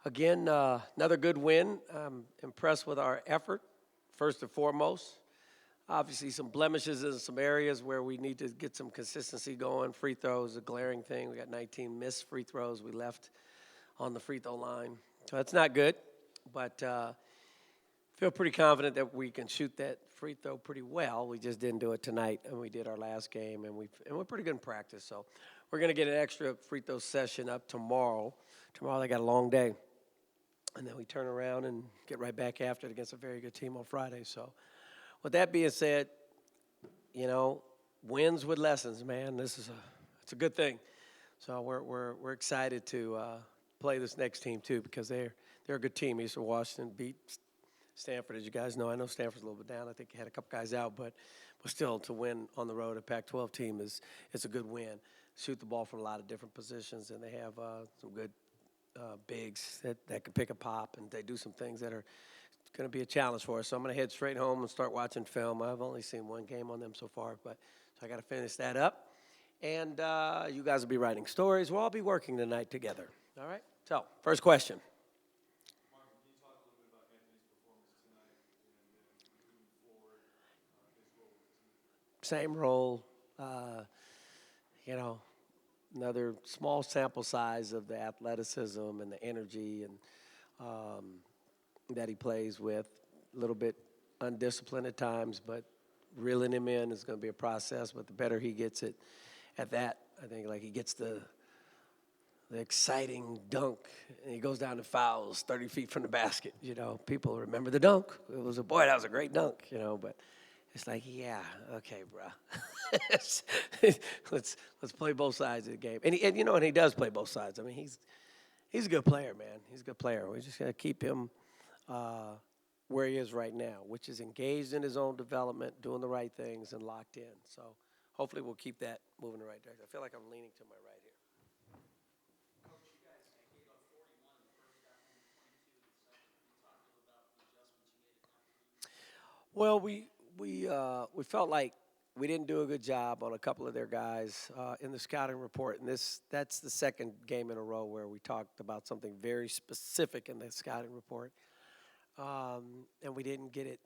Again, another good win. I'm impressed with our effort, first and foremost. Obviously, some blemishes in some areas where we need to get some consistency going. Free throws, a glaring thing. We got 19 missed free throws we left on the free throw line. So that's not good, but feel pretty confident that we can shoot that free throw pretty well. We just didn't do it tonight, and we did our last game, and we're pretty good in practice. So we're going to get an extra free throw session up tomorrow. Tomorrow they got a long day. And then we turn around and get right back after it against a very good team on Friday. So with that being said, wins with lessons, man. It's a good thing. So we're excited to play this next team too because they're a good team. Eastern Washington beat Stanford, as you guys know. I know Stanford's a little bit down. I think they had a couple guys out, but still to win on the road, a Pac-12 team is a good win. Shoot the ball from a lot of different positions, and they have some good bigs that can pick a pop, and they do some things that are going to be a challenge for us. So I'm going to head straight home and start watching film. I've only seen one game on them so far, so I got to finish that up. And you guys will be writing stories. We'll all be working tonight together. All right? So, first question. Mark, can you talk a little bit about Anthony's performance tonight and moving forward, his role with the team? Same role. You know, another small sample size of the athleticism and the energy and that he plays with. A little bit undisciplined at times, but reeling him in is going to be a process. But the better he gets it at that, I think like he gets the exciting dunk, and he goes down and fouls 30 feet from the basket. People remember the dunk. It was that was a great dunk. But it's like, yeah, okay, bro. let's play both sides of the game. And he does play both sides. I mean, he's a good player, man. He's a good player. We just got to keep him where he is right now, which is engaged in his own development, doing the right things, and locked in. So hopefully we'll keep that moving in the right direction. I feel like I'm leaning to my right here. Coach, you guys gave up 41 in the first half, only 22 in the second. Can you talk a little about the adjustments you made at that? Well, we felt like we didn't do a good job on a couple of their guys in the scouting report, and that's the second game in a row where we talked about something very specific in the scouting report, and we didn't get it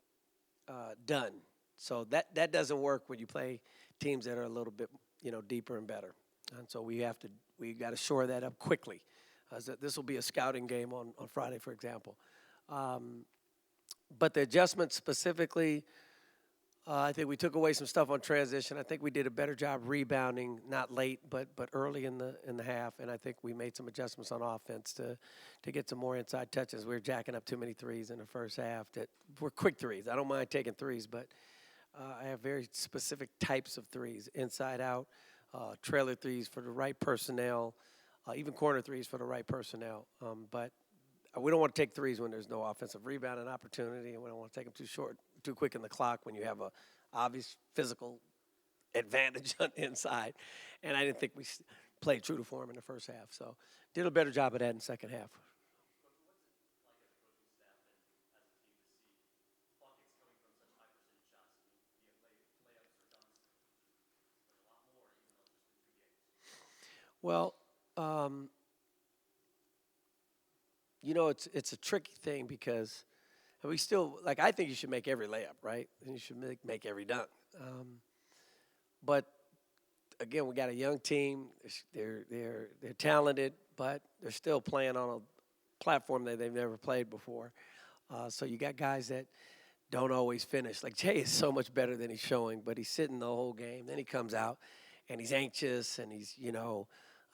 done. So that doesn't work when you play teams that are a little bit deeper and better, and so we got to shore that up quickly. This will be a scouting game on Friday, for example. But the adjustments specifically, I think we took away some stuff on transition. I think we did a better job rebounding, not late, but early in the half. And I think we made some adjustments on offense to get some more inside touches. We were jacking up too many threes in the first half that were quick threes. I don't mind taking threes, but I have very specific types of threes, inside out, trailer threes for the right personnel, even corner threes for the right personnel. But we don't want to take threes when there's no offensive rebound and opportunity, and we don't want to take them too quick in the clock when you have a obvious physical advantage on the inside. And I didn't think we played true to form in the first half. So did a better job of that in the second half. Well, it's a tricky thing because we still I think you should make every layup, right? And you should make every dunk. But again, we got a young team. They're talented, but they're still playing on a platform that they've never played before. So you got guys that don't always finish. Like Jay is so much better than he's showing, but he's sitting the whole game. Then he comes out and he's anxious and he's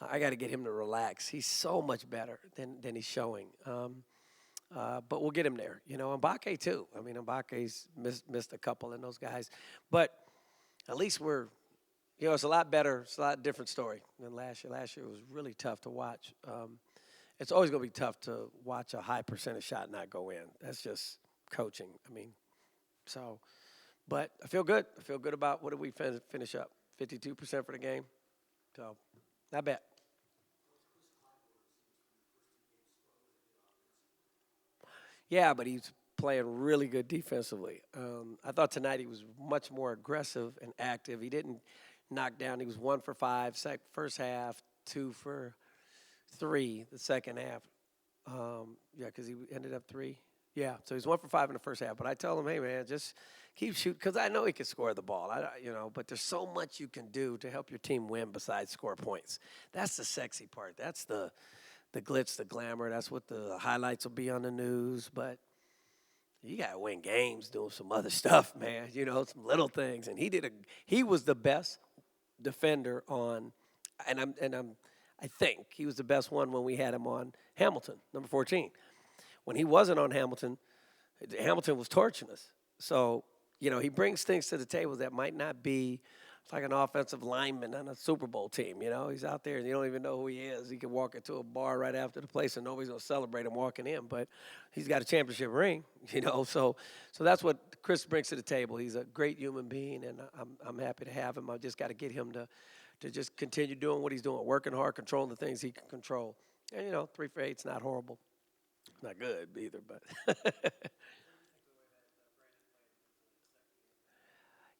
I got to get him to relax. He's so much better than he's showing. But we'll get him there. Mbake too. I mean, Mbake's missed a couple in those guys. But at least it's a lot better. It's a lot different story than last year. Last year was really tough to watch. It's always going to be tough to watch a high percentage shot not go in. That's just coaching. I mean, but I feel good. I feel good about what did we finish up? 52% for the game. So, not bad. Yeah, but he's playing really good defensively. I thought tonight he was much more aggressive and active. He didn't knock down. He was 1 for 5 first half, 2 for 3 the second half. Yeah, because he ended up 3. Yeah, so he's 1 for 5 in the first half. But I tell him, hey man, just keep shooting because I know he can score the ball. But there's so much you can do to help your team win besides score points. That's the sexy part. That's the glitz, the glamour. That's what the highlights will be on the news. But you gotta win games doing some other stuff, man. Some little things. And he was the best defender on, I think he was the best one when we had him on Hamilton, number 14. When he wasn't on Hamilton, Hamilton was torching us. So, he brings things to the table that might not be. It's like an offensive lineman on a Super Bowl team. He's out there and you don't even know who he is. He can walk into a bar right after the place and nobody's gonna celebrate him walking in. But he's got a championship ring. So that's what Chris brings to the table. He's a great human being, and I'm happy to have him. I just got to get him to just continue doing what he's doing, working hard, controlling the things he can control. And 3 for 8's not horrible. Not good either, but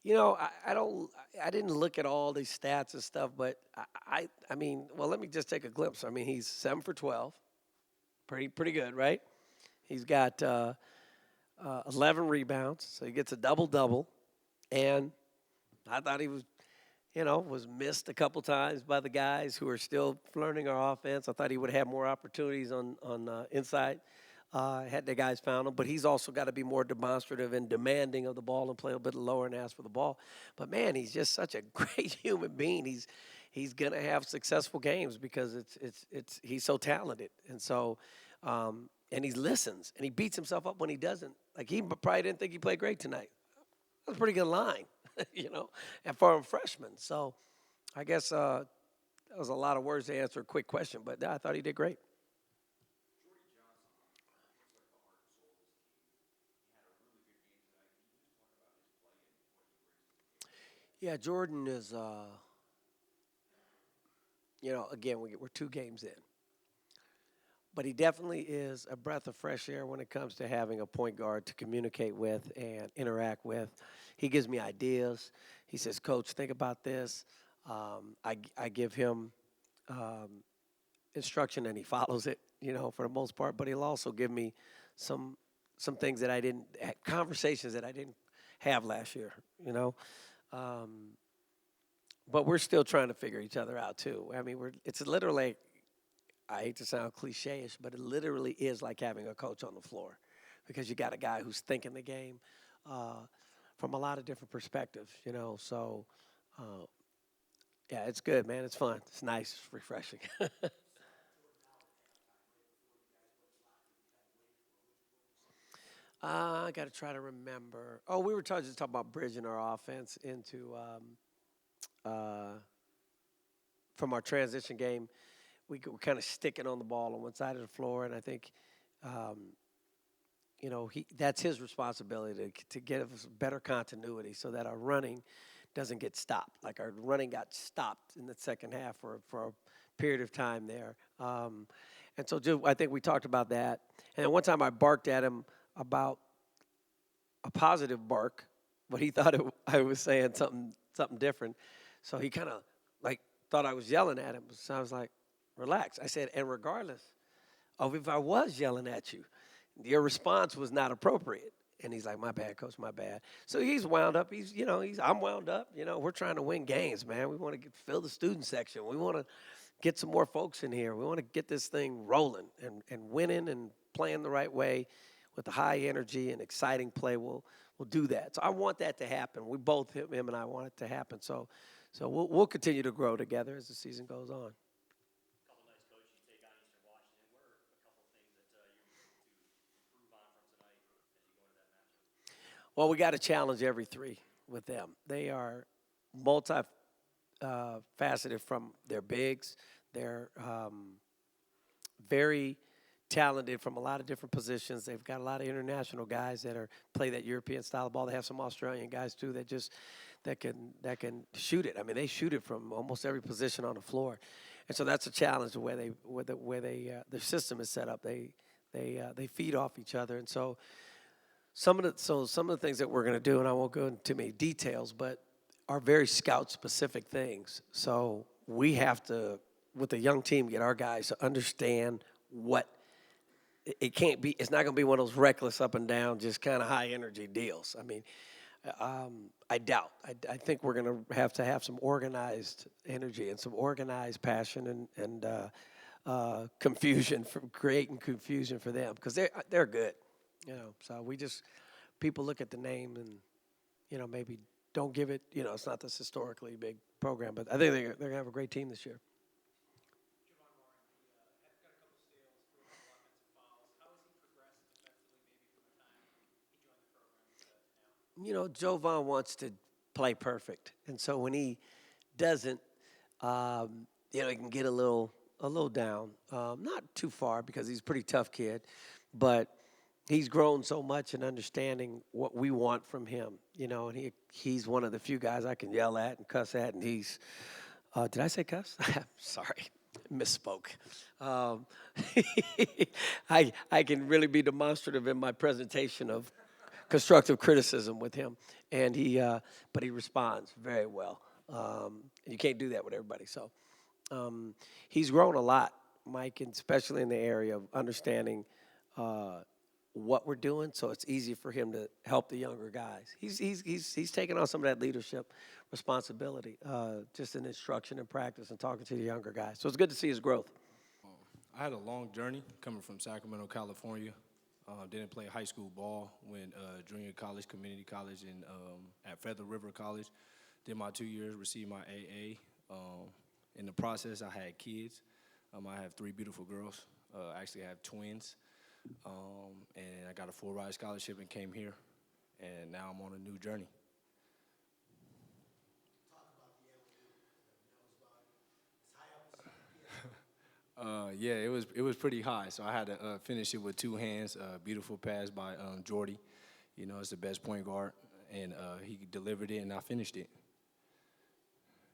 I don't. I didn't look at all these stats and stuff, but well, let me just take a glimpse. I mean, he's 7 for 12, pretty good, right? He's got 11 rebounds, so he gets a double, and I thought he was missed a couple times by the guys who are still learning our offense. I thought he would have more opportunities on inside. Had the guys found him, but he's also got to be more demonstrative and demanding of the ball and play a bit lower and ask for the ball. But man, he's just such a great human being. He's gonna have successful games because he's so talented, and so and he listens and he beats himself up when he doesn't. Like he probably didn't think he played great tonight. That's a pretty good line, and for a freshman. So I guess that was a lot of words to answer a quick question, but I thought he did great. Yeah, Jordan is, again, we're 2 games in. But he definitely is a breath of fresh air when it comes to having a point guard to communicate with and interact with. He gives me ideas. He says, Coach, think about this. I give him instruction and he follows it, for the most part. But he'll also give me some things that conversations that I didn't have last year, But we're still trying to figure each other out too. I mean, it's literally, I hate to sound cliche-ish, but it literally is like having a coach on the floor because you got a guy who's thinking the game from a lot of different perspectives, So, yeah, it's good, man. It's fun. It's nice. It's refreshing. I got to try to remember. Oh, we were just talking about bridging our offense into from our transition game. We were kind of sticking on the ball on one side of the floor, and I think, that's his responsibility to give us better continuity so that our running doesn't get stopped. Like our running got stopped in the second half for a period of time there. And so I think we talked about that. And one time I barked at him about a positive bark, but he thought I was saying something different. So he kind of thought I was yelling at him. So I was like, relax. I said, and regardless of if I was yelling at you, your response was not appropriate. And he's like, my bad, coach, my bad. So he's wound up. I'm wound up. We're trying to win games, man. We want to fill the student section. We want to get some more folks in here. We want to get this thing rolling and winning and playing the right way with the high energy and exciting play. We'll do that. So I want that to happen. We both, him and I, want it to happen. So we'll continue to grow together as the season goes on. Couple nights, coach, you take on Eastern Washington. What are a couple of things that you're looking to improve on from tonight as you go into that matchup? Well, we got to challenge every 3 with them. They are faceted from their bigs. They're very talented from a lot of different positions. They've got a lot of international guys that play that European style of ball. They have some Australian guys too that can shoot it. I mean, they shoot it from almost every position on the floor, and so that's a challenge the way their system is set up. They feed off each other, and so some of the things that we're going to do, and I won't go into many details, but are very scout specific things. So we have to, with the young team, get our guys to understand what it can't be. It's not going to be one of those reckless up and down, just kind of high energy deals. I mean, I doubt. I think we're going to have some organized energy and some organized passion and confusion from creating confusion for them because they're good, you know. So we just people look at the name and maybe don't give it. It's not this historically big program, but I think they're going to have a great team this year. Javon Warren, he got a couple steals, drew a couple offensive fouls. How has he progressed defensively, maybe from the time he joined the program to now? Jovan wants to play perfect, and so when he doesn't, he can get a little down. Not too far because he's a pretty tough kid, but he's grown so much in understanding what we want from him. And he's one of the few guys I can yell at and cuss at, and he's. Did I say cuss? Sorry, misspoke. Um, I can really be demonstrative in my presentation of constructive criticism with him, and but he responds very well. And you can't do that with everybody. So he's grown a lot, Mike, and especially in the area of understanding what we're doing. So it's easy for him to help the younger guys. He's taking on some of that leadership responsibility, just in instruction and practice and talking to the younger guys. So it's good to see his growth. I had a long journey coming from Sacramento, California. Didn't play high school ball. Went junior college, community college, and at Feather River College. Did my 2 years, received my AA. In the process, I had kids. I have 3 beautiful girls. Actually, I have twins. And I got a full-ride scholarship and came here. And now I'm on a new journey. Yeah, it was pretty high, so I had to finish it with 2 hands. Beautiful pass by Jordy. It's the best point guard, and he delivered it, and I finished it.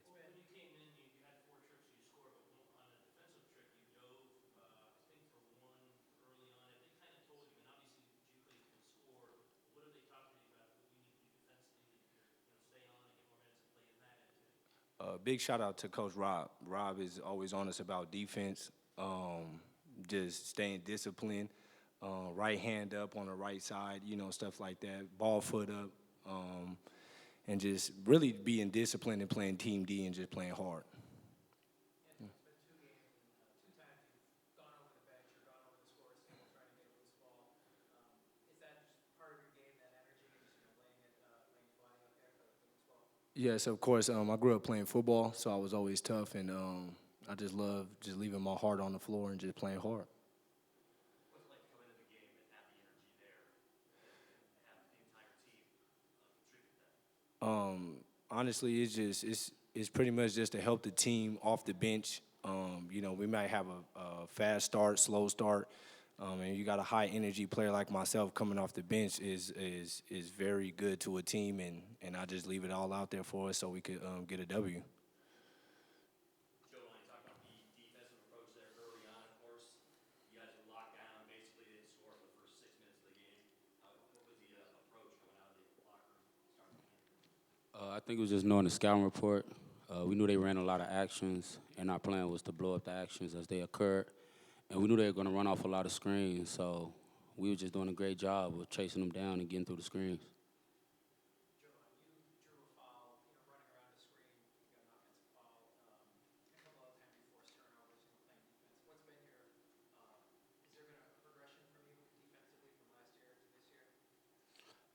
When you came in, you had 4 trips you scored, but on a defensive trick, you dove, I think, for one early on. Have they kind of told you, and obviously Jucle's can score, but what have they talked to you about what you need to do defensively to stay on and get more minutes and play in that end too? Big shout out to Coach Rob. Rob is always on us about defense, just staying disciplined, right hand up on the right side, stuff like that, ball foot up, and just really being disciplined and playing team D and just playing hard. And it's been 2 games, and 2 times you've gone over the bench or gone over the scorer's table trying to get a loose ball. Is that just part of your game, that energy, and just laying your body out there for the loose ball? Yes, of course. I grew up playing football, so I was always tough, and I just love just leaving my heart on the floor and just playing hard. What's it like to come into the game and have the energy there and have the entire team contribute that? Honestly, it's pretty much just to help the team off the bench. We might have a fast start, slow start, and you got a high energy player like myself coming off the bench is very good to a team, and I just leave it all out there for us so we could get a W. Joe, when you talk about the defensive approach there early on, of course, you guys were locked down. Basically, they didn't score for the first 6 minutes of the game. What was the approach coming out of the locker room starting the game? I think it was just knowing the scouting report. We knew they ran a lot of actions, and our plan was to blow up the actions as they occurred. And we knew they were going to run off a lot of screens, so we were just doing a great job of chasing them down and getting through the screens. Javon, you drew a foul, running around the screen. You got an offensive foul, and a couple other times you forced turnovers, playing defense. What's been your, is there been a progression from you defensively from last year to this year?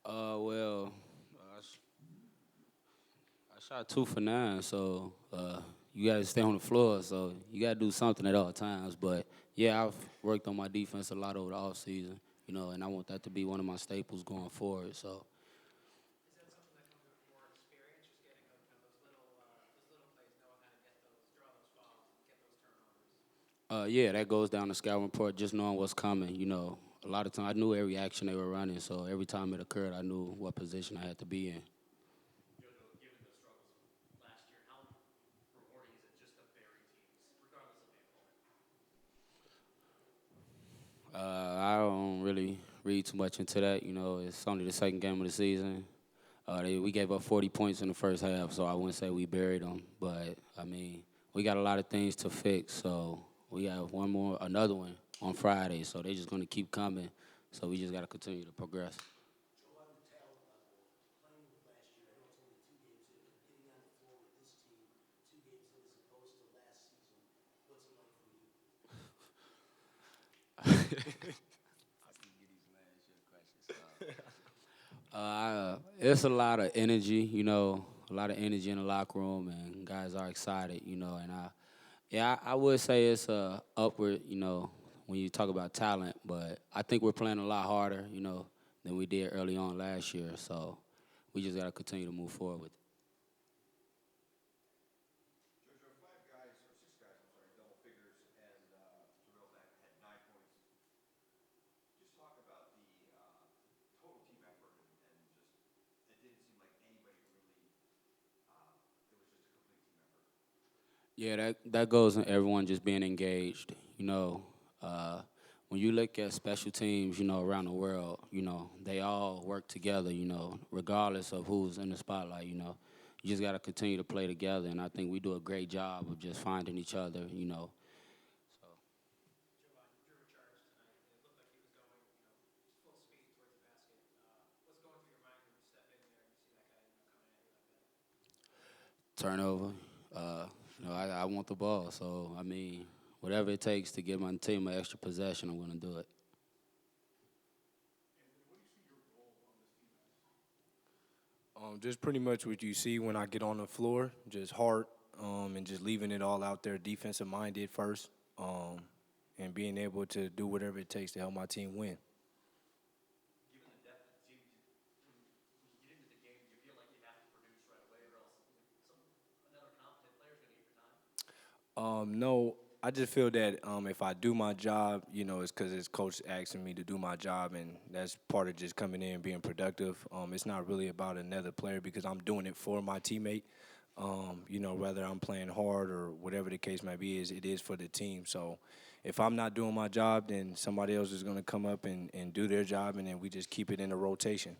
Well, I shot 2 for 9, so you got to stay on the floor, so you got to do something at all times. But, yeah, I've worked on my defense a lot over the offseason, and I want that to be one of my staples going forward. So, Is that something that comes with more experience, just getting those little plays, knowing how to draw those fouls, and get those turnovers? yeah, that goes down the scouting report, just knowing what's coming. A lot of times I knew every action they were running, so every time it occurred, I knew what position I had to be in. Jojo, given the struggles of last year, how rewarding is it just to bury teams, regardless of the opponent? I don't really read too much into that. It's only the second game of the season. We gave up 40 points in the first half, so I wouldn't say we buried them. But, we got a lot of things to fix, so we have another one on Friday. So they're just going to keep coming. So we just got to continue to progress. Joe, on the talent level, playing with last year, I know it's only 2 games in, but getting on the floor with this team 2 games in as opposed to last season, what's it like for you? It's a lot of energy, a lot of energy in the locker room, and guys are excited, and I would say it's upward, when you talk about talent, but I think we're playing a lot harder, than we did early on last year, so we just got to continue to move forward with it. Jojo, 5 guys, or 6 guys, I'm sorry, double figures, and Terrell that had 9 points. Just talk about the total team effort, and just, it didn't seem like anybody really, it was just a complete team effort. Yeah, that goes in everyone just being engaged. Uh, when you look at special teams, around the world, they all work together. Regardless of who's in the spotlight. You just got to continue to play together, and I think we do a great job of just finding each other. So Joe, you drew a charge tonight. It looked like he was going, full speed towards the basket. What's going through your mind when you step in there and you see that guy, coming at you like that? turnover. I want the ball, so I mean, whatever it takes to give my team an extra possession, I'm going to do it. Just pretty much what you see when I get on the floor, just heart, and just leaving it all out there, defensive minded first, and being able to do whatever it takes to help my team win. Given the depth of the team, when you get into the game, do you feel like you have to produce right away, or else another competent player is going to get your time? No, I just feel that if I do my job, it's because it's coach asking me to do my job, and that's part of just coming in and being productive. It's not really about another player because I'm doing it for my teammate. Whether I'm playing hard or whatever the case may be, it is for the team. So if I'm not doing my job, then somebody else is going to come up and do their job, and then we just keep it in a rotation.